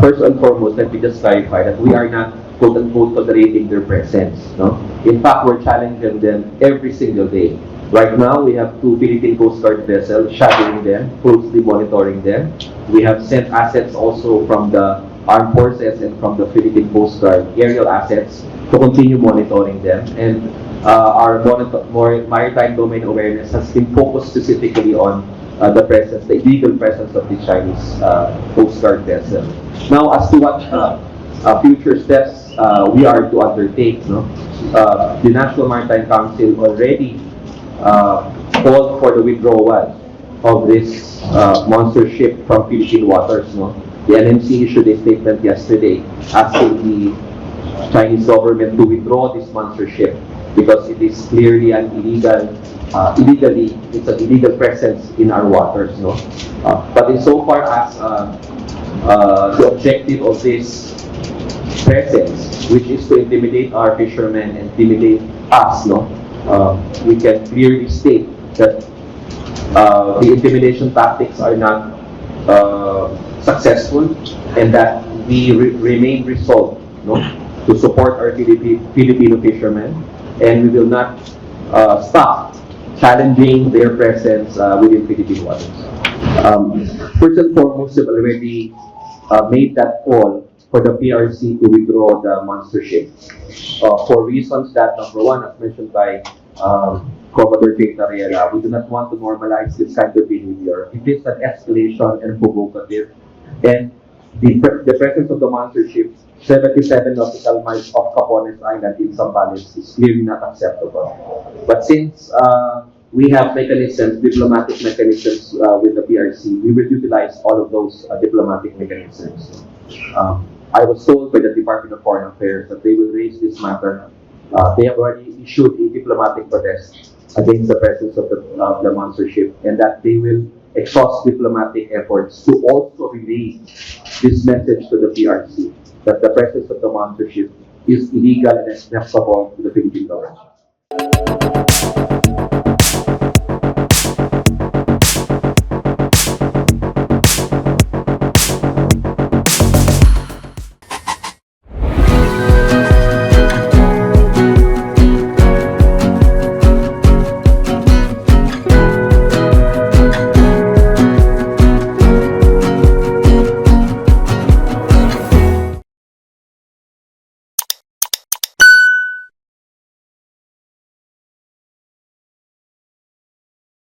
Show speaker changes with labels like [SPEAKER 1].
[SPEAKER 1] First and foremost, let me just clarify that we are not quote-unquote tolerating their presence. No? In fact, we're challenging them every single day. Right now, we have two Philippine Coast Guard vessels shadowing them, closely monitoring them. We have sent assets also from the armed forces and from the Philippine Coast Guard, aerial assets, to continue monitoring them. And our maritime domain awareness has been focused specifically on the presence, the illegal presence of the Chinese Coast Guard vessel. Now, as to what future steps we are to undertake, no? The National Maritime Council already called for the withdrawal of this monster ship from Philippine waters. No? The NMC issued a statement yesterday asking the Chinese government to withdraw this monster ship because it is clearly an it's an illegal presence in our waters. No? But insofar as the objective of this presence, which is to intimidate our fishermen and intimidate us, no? We can clearly state that the intimidation tactics are not successful and that we remain resolved, no, to support our Filipino fishermen, and we will not stop challenging their presence within Philippine waters. First and foremost, we've already made that call for the PRC to withdraw the monster ship for reasons that, number one, as mentioned by Commodore Jake Tariela, we do not want to normalize this kind of behavior. It is an escalation and provocative. And the presence of the monster ship, 77 nautical miles off Capones Island in Zambales, is clearly not acceptable. But since we have mechanisms, diplomatic mechanisms with the PRC, we will utilize all of those diplomatic mechanisms. I was told by the Department of Foreign Affairs that they will raise this matter. They have already issued a diplomatic protest against the presence of the monster ship, and that they will exhaust diplomatic efforts to also relay this message to the PRC that the presence of the monster ship is illegal and acceptable to the Philippine government.